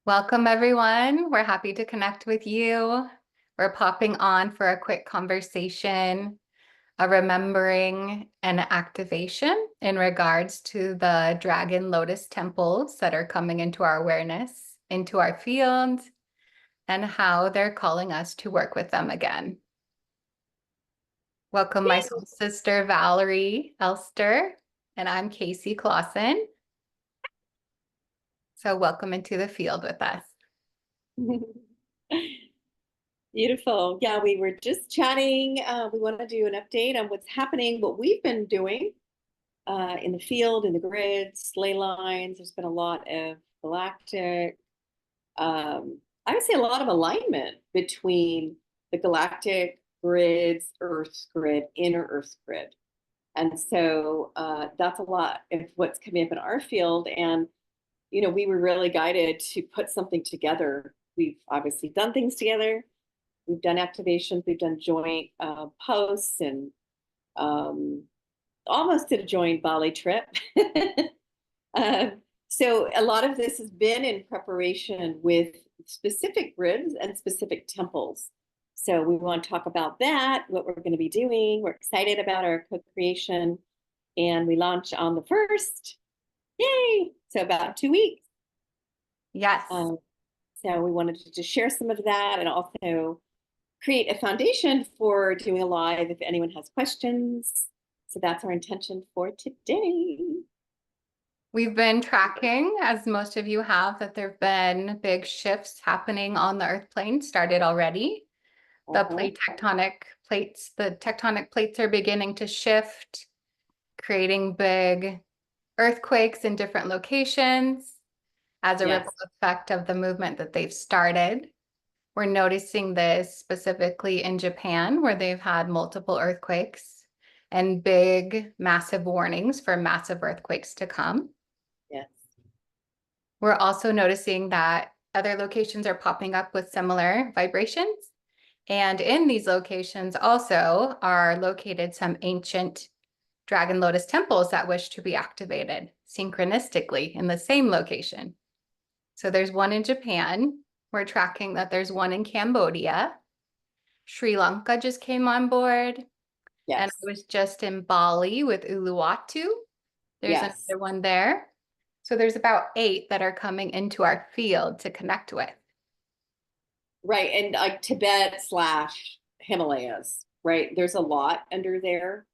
Welcome, everyone. We're happy to connect with you. We're popping on for a quick conversation, a remembering and activation in regards to the Dragon Lotus Temples that are coming into our awareness, into our field, and how they're calling us to work with them again. Welcome, my soul sister, Valerie Elster, and I'm Kacie Clausen. So welcome into the field with us. Beautiful. Yeah, we were just chatting. We want to do an update on what's happening, what we've been doing in the field, in the grids, ley lines. There's been a lot of galactic, I would say a lot of alignment between the galactic grids, Earth's grid, inner Earth's grid. And so that's a lot of what's coming up in our field. And, you know, we were really guided to put something together. We've obviously done things together. We've done activations, we've done joint posts, and almost did a joint Bali trip. So a lot of this has been in preparation with specific grids and specific temples. So we want to talk about that, what we're going to be doing. We're excited about our co-creation, and we launch on the 1st. Yay! So about 2 weeks. Yes. So we wanted to just share some of that and also create a foundation for doing a live if anyone has questions. So that's our intention for today. We've been tracking, as most of you have, that there have been big shifts happening on the Earth plane, started already. The tectonic plates are beginning to shift, creating big earthquakes in different locations as a ripple effect of the movement that they've started. We're noticing this specifically in Japan, where they've had multiple earthquakes and big, massive warnings for massive earthquakes to come. Yes. We're also noticing that other locations are popping up with similar vibrations. And in these locations also are located some ancient Dragon Lotus temples that wish to be activated synchronistically in the same location. So there's one in Japan. We're tracking that there's one in Cambodia. Sri Lanka just came on board. Yes. And I was just in Bali with Uluwatu. There's another one there. So there's about 8 that are coming into our field to connect with. Right. And like Tibet / Himalayas, right? There's a lot under there.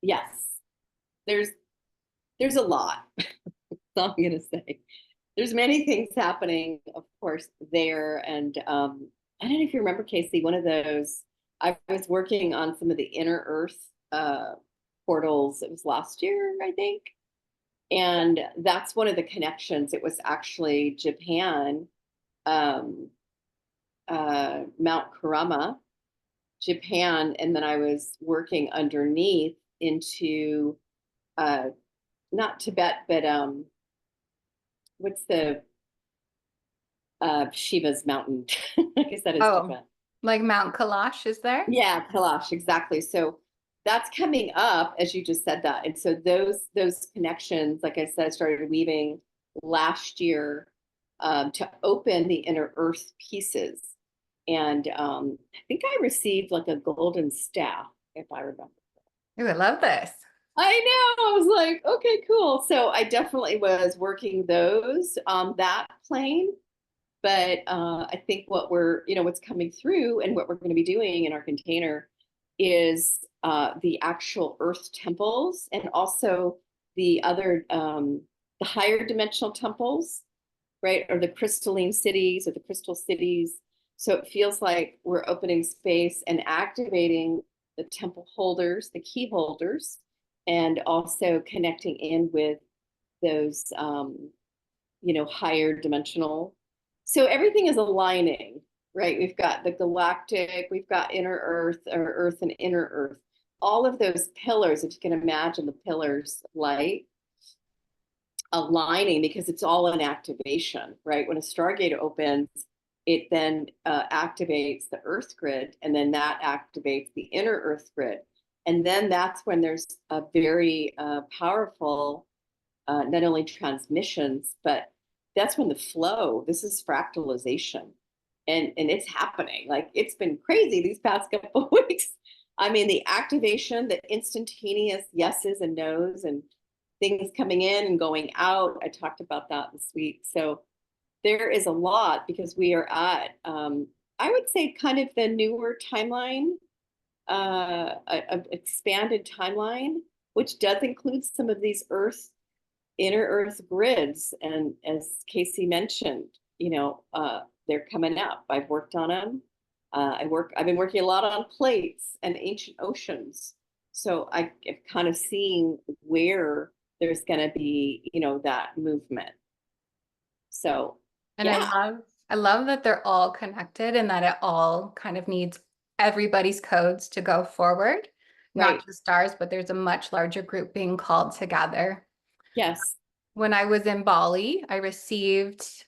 Yes. There's a lot. That's all I'm gonna say. There's many things happening, of course, there. And I don't know if you remember, Kacie, one of those, I was working on some of the inner Earth portals. It was last year, I think. And that's one of the connections. It was actually Japan, Mount Kurama, Japan. And then I was working underneath into not Tibet, but what's the Shiva's mountain? I guess that is Tibet. Like Mount Kailash is there? Yeah, Kailash, exactly. So that's coming up as you just said that. And so those connections, like I said, started weaving last year to open the inner Earth pieces. And I think I received like a golden staff, if I remember. Ooh, I love this. I know. I was like, okay, cool. So I definitely was working those on that plane. But I think what what's coming through and what we're going to be doing in our container is the actual Earth temples, and also the other, the higher dimensional temples, right? Or the crystalline cities or the crystal cities. So it feels like we're opening space and activating the temple holders, the key holders, and also connecting in with those, higher dimensional. So everything is aligning, right? We've got the galactic, we've got inner Earth, or Earth and inner Earth. All of those pillars, if you can imagine the pillars of light, aligning, because it's all in activation, right? When a stargate opens, it then activates the Earth grid, and then that activates the inner Earth grid. And then that's when there's a very powerful, not only transmissions, but that's when the flow, this is fractalization. And it's happening. Like it's been crazy these past couple of weeks. I mean, the activation, the instantaneous yeses and nos and things coming in and going out. I talked about that this week. So there is a lot because we are at, I would say, kind of the newer timeline, expanded timeline, which does include some of these inner earth grids. And as Kacie mentioned, they're coming up. I've worked on them. I've been working a lot on plates and ancient oceans. So I'm kind of seeing where there's going to be, that movement. So, And yeah. I love that they're all connected and that it all kind of needs everybody's codes to go forward, Right. not just ours, but there's a much larger group being called together. Yes. When I was in Bali, I received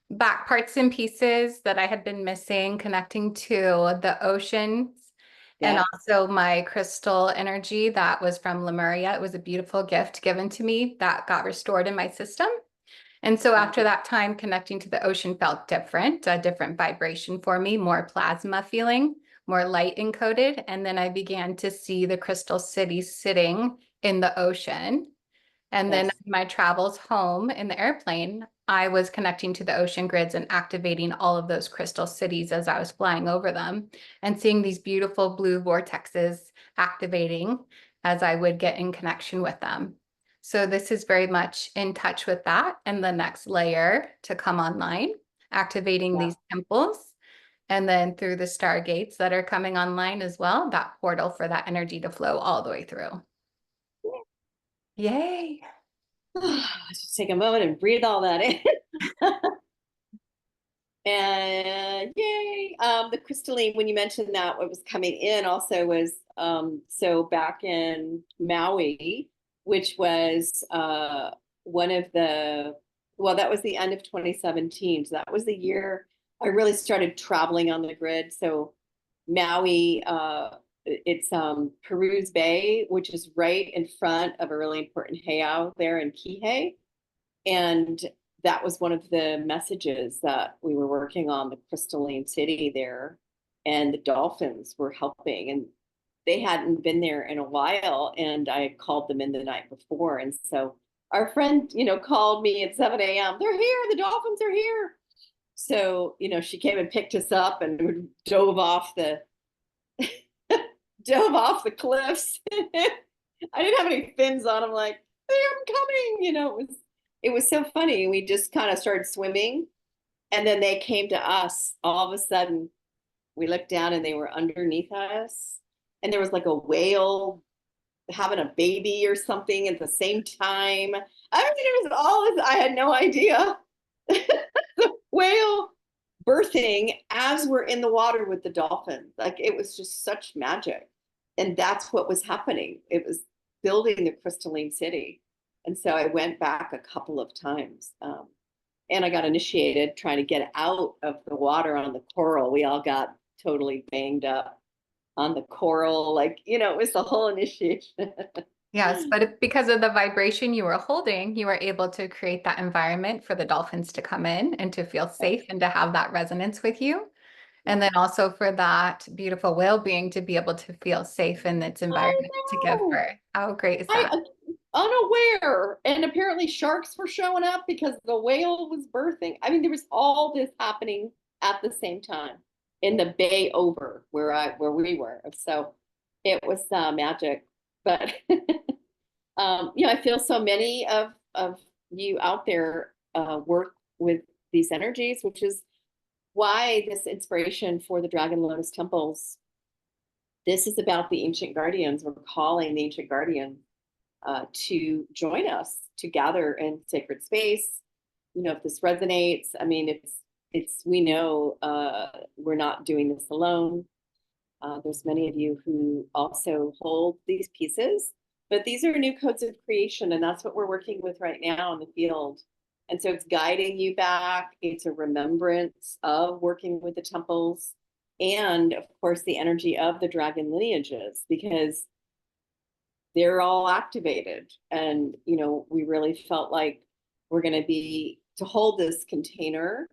back parts and pieces that I had been missing, connecting to the oceans and Yeah. also my crystal energy that was from Lemuria. It was a beautiful gift given to me that got restored in my system. And so after that time, connecting to the ocean felt different, a different vibration for me, more plasma feeling, more light encoded. And then I began to see the crystal city sitting in the ocean. And then Yes. my travels home in the airplane, I was connecting to the ocean grids and activating all of those crystal cities as I was flying over them and seeing these beautiful blue vortexes activating as I would get in connection with them. So this is very much in touch with that. And the next layer to come online, activating Yeah. these temples. And then through the stargates that are coming online as well, that portal for that energy to flow all the way through. Yay. Just take a moment and breathe all that in. And yay. The crystalline, when you mentioned that what was coming in also was so back in Maui, which was one of that was the end of 2017. So that was the year I really started traveling on the grid. So Maui, it's Peru's Bay, which is right in front of a really important heiau there in Kihei. And that was one of the messages that we were working on, the crystalline city there. And the dolphins were helping. And they hadn't been there in a while. And I had called them in the night before. And so our friend, called me at 7 a.m. They're here. The dolphins are here. So, she came and picked us up and dove off the cliffs. I didn't have any fins on. I'm like, I'm coming. It was so funny. We just kind of started swimming, and then they came to us. All of a sudden, we looked down and they were underneath us, and there was like a whale having a baby or something at the same time. I mean, there was all this. I had no idea. The whale birthing as we're in the water with the dolphin. Like it was just such magic. And that's what was happening. It was building the crystalline city. And so I went back a couple of times. And I got initiated trying to get out of the water on the coral. We all got totally banged up on the coral. Like, it was the whole initiation. Yes, but because of the vibration you were holding, you were able to create that environment for the dolphins to come in and to feel safe and to have that resonance with you. And then also for that beautiful whale being to be able to feel safe in its I environment to give know. birth. How great is I that? unaware. And apparently sharks were showing up because the whale was birthing. I mean, there was all this happening at the same time in the bay over where we were. So it was magic. But I feel so many of you out there work with these energies, which is why this inspiration for the Dragon Lotus Temples. This is about the ancient guardians. We're calling the ancient guardians to join us to gather in sacred space. If this resonates, I mean, we know we're not doing this alone. There's many of you who also hold these pieces, but these are new codes of creation, and that's what we're working with right now in the field. And so it's guiding you back. It's a remembrance of working with the temples and, of course, the energy of the dragon lineages, because they're all activated. And, we really felt like we're going to be to hold this container,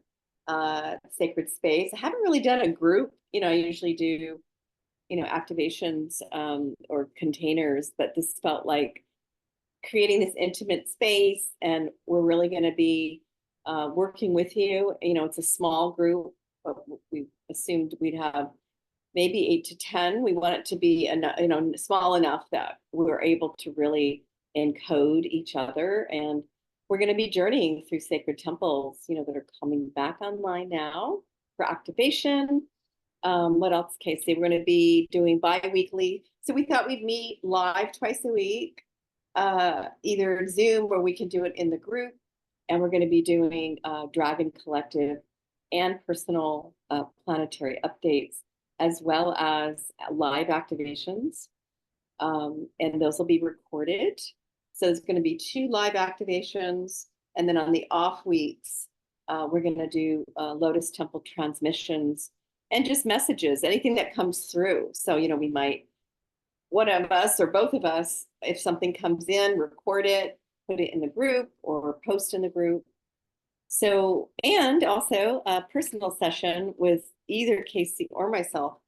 sacred space. I haven't really done a group. I usually do, activations or containers, but this felt like creating this intimate space, and we're really going to be working with you. It's a small group, but we assumed we'd have maybe 8 to 10. We want it to be small enough that we're able to really encode each other. And we're going to be journeying through sacred temples, that are coming back online now for activation. What else, Kacie? We're going to be doing bi-weekly. So we thought we'd meet live twice a week, either Zoom or we can do it in the group. And we're going to be doing Dragon Collective and personal planetary updates, as well as live activations. And those will be recorded. So there's going to be 2 live activations. And then on the off weeks, we're going to do Lotus Temple transmissions and just messages, anything that comes through. So, we might, one of us or both of us, if something comes in, record it, put it in the group or post in the group. So, and also a personal session with either Kacie or myself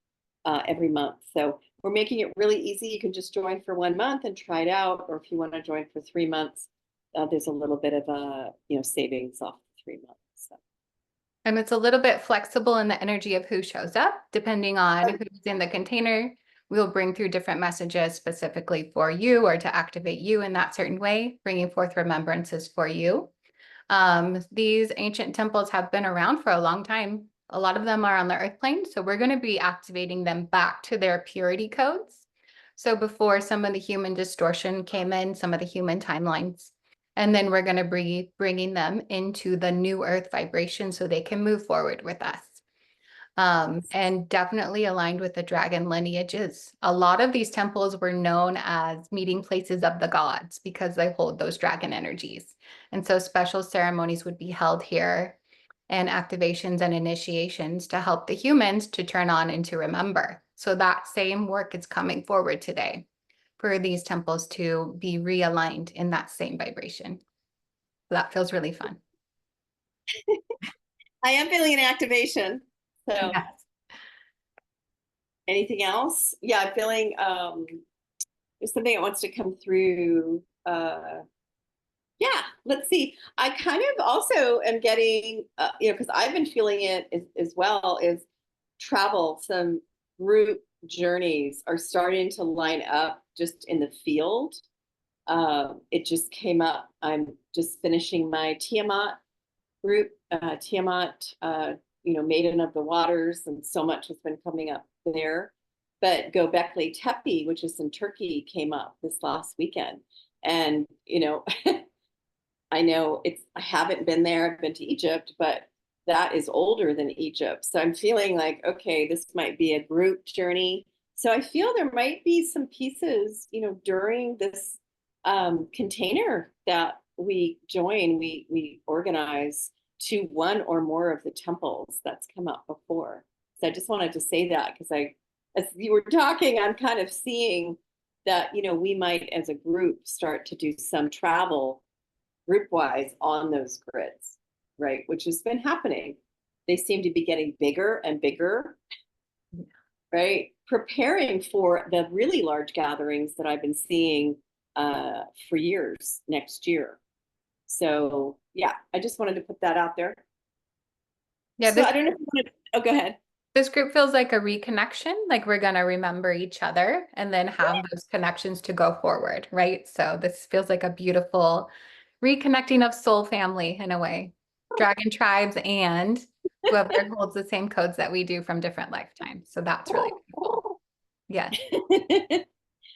every month. So we're making it really easy. You can just join for 1 month and try it out. Or if you want to join for 3 months, there's a little bit of a, savings off 3 months. So. And it's a little bit flexible in the energy of who shows up, depending on who's in the container. We'll bring through different messages specifically for you or to activate you in that certain way, bringing forth remembrances for you. These ancient temples have been around for a long time. A lot of them are on the earth plane, so we're going to be activating them back to their purity codes. So before some of the human distortion came in, some of the human timelines, and then we're going to be bringing them into the new earth vibration so they can move forward with us. And definitely aligned with the dragon lineages. A lot of these temples were known as meeting places of the gods because they hold those dragon energies. And so special ceremonies would be held here, and activations and initiations to help the humans to turn on and to remember. So that same work is coming forward today for these temples to be realigned in that same vibration. So that feels really fun. I am feeling an activation. So yes. Anything else? Yeah, I'm feeling there's something that wants to come through. Yeah, let's see. I kind of also am getting, because I've been feeling it as well, is travel. Some group journeys are starting to line up just in the field. It just came up. I'm just finishing my Tiamat group, Tiamat, Maiden of the Waters, and so much has been coming up there. But Göbekli Tepe, which is in Turkey, came up this last weekend. And, I know I haven't been there, I've been to Egypt, but that is older than Egypt. So I'm feeling like, okay, this might be a group journey. So I feel there might be some pieces, during this container that we join, we organize to one or more of the temples that's come up before. So I just wanted to say that because as you were talking, I'm kind of seeing that, we might as a group start to do some travel group-wise on those grids, right? Which has been happening. They seem to be getting bigger and bigger, right? Preparing for the really large gatherings that I've been seeing for years next year. So yeah, I just wanted to put that out there. Yeah, so I don't know if you want to, oh, go ahead. This group feels like a reconnection, like we're going to remember each other and then have those connections to go forward, right? So this feels like a beautiful reconnecting of soul family in a way. Dragon tribes and whoever holds the same codes that we do from different lifetimes. So that's really beautiful. Yes.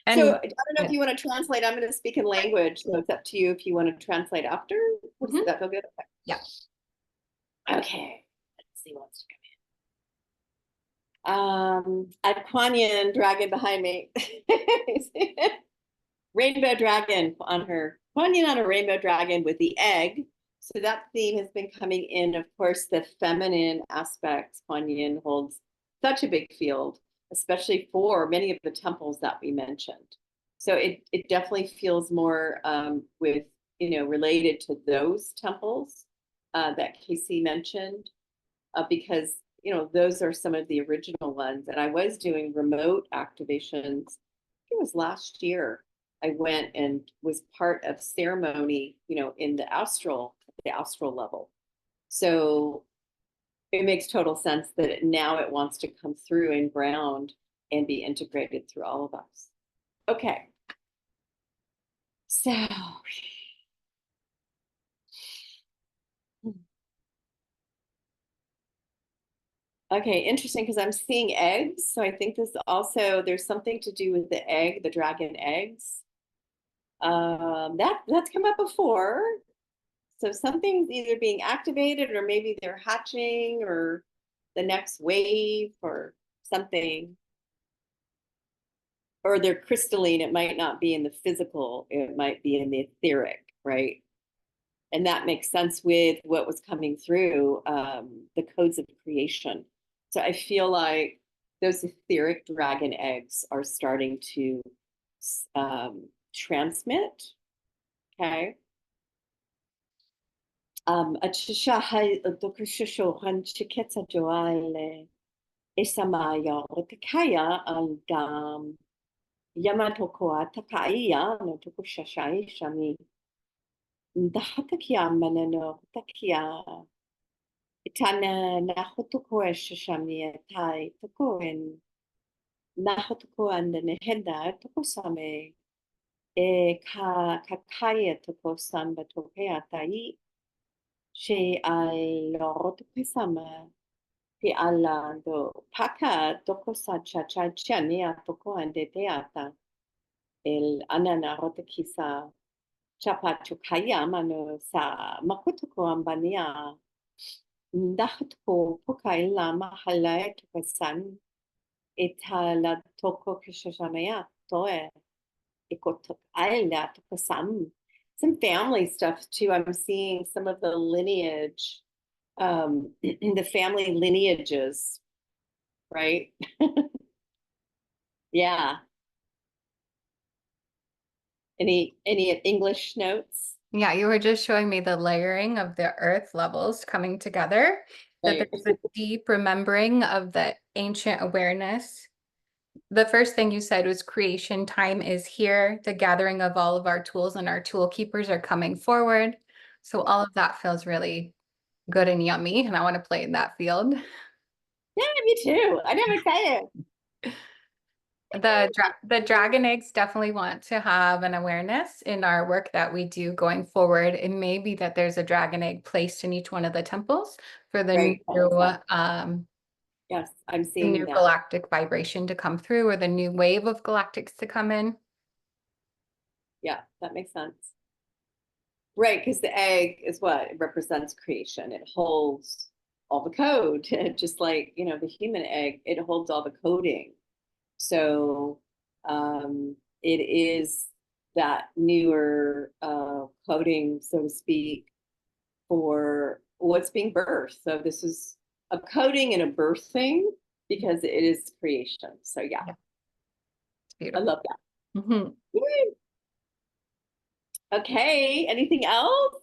And so I don't know if you want to translate. I'm going to speak in language, so it's up to you if you want to translate after. Does that feel good? Okay. Yeah. Okay. Let's see what's coming. At Kuan Yin, dragon behind me. Rainbow dragon on her. Kuan Yin on a rainbow dragon with the egg. So that theme has been coming in. Of course, the feminine aspects. Kuan Yin holds such a big field, especially for many of the temples that we mentioned. So it definitely feels more with related to those temples that Kacie mentioned, because those are some of the original ones. And I was doing remote activations. It was last year. I went and was part of ceremony, in the astral level. So it makes total sense that now it wants to come through and ground and be integrated through all of us. Okay. So okay, interesting, because I'm seeing eggs. So I think there's something to do with the egg, the dragon eggs. That's come up before. So something's either being activated, or maybe they're hatching, or the next wave, or something. Or they're crystalline. It might not be in the physical, it might be in the etheric, right? And that makes sense with what was coming through, the codes of creation. So I feel like those etheric dragon eggs are starting to transmit. Okay. Itana na hotoko e shashamia tai toko en na hotoko and the nehenda toko same e kaya toko samba toke atai she al loroto pesama pi ala do paka toko sa cha cha chania toko ande teata el anana rota kisa chapa kaya mano sa makutoko ambania Ndahto pokaila mahala tukasan etala toko kishashamaya toe ikotok aila tukasam. Some family stuff too. I'm seeing some of the lineage, the family lineages, right? Yeah. Any English notes? Yeah, you were just showing me the layering of the earth levels coming together, that Right. there's a deep remembering of the ancient awareness. The first thing you said was creation time is here. The gathering of all of our tools and our tool keepers are coming forward. So all of that feels really good and yummy, and I want to play in that field. Yeah, me too. I know, I'm excited. The dragon eggs definitely want to have an awareness in our work that we do going forward. It may be that there's a dragon egg placed in each one of the temples for the Right. new Yes, I'm the seeing new that. galactic vibration to come through, or the new wave of galactics to come in. Yeah, that makes sense. Right, because the egg is what? It represents creation. It holds all the code, just like, the human egg, it holds all the coding. So it is that newer coding, so to speak, for what's being birthed. So this is a coding and a birthing because it is creation. So yeah, It's beautiful. I love that. Mhm. Okay, anything else?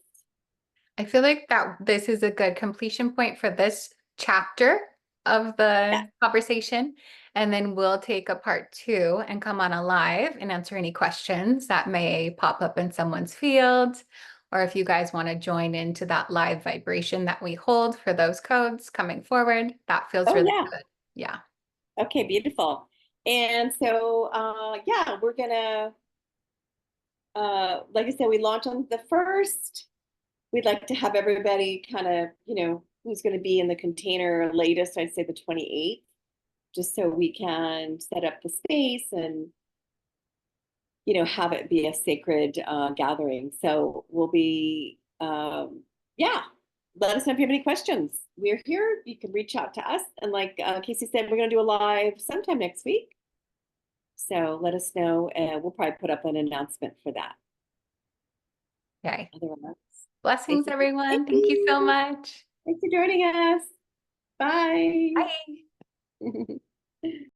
I feel like that this is a good completion point for this chapter of Yeah. the conversation. And then we'll take a part 2 and come on a live and answer any questions that may pop up in someone's field. Or if you guys want to join into that live vibration that we hold for those codes coming forward, that feels Oh, really yeah. good. Yeah. Okay, beautiful. And so, yeah, we're gonna, like I said, we launch on the 1st. We'd like to have everybody kind of, who's going to be in the container latest, I'd say the 28th, just so we can set up the space and, have it be a sacred gathering. So we'll be, yeah, let us know if you have any questions. We're here. You can reach out to us. And like Kacie said, we're going to do a live sometime next week. So let us know, and we'll probably put up an announcement for that. Okay. Otherwise, Blessings, everyone. Thank you so much. Thanks for joining us. Bye. Bye.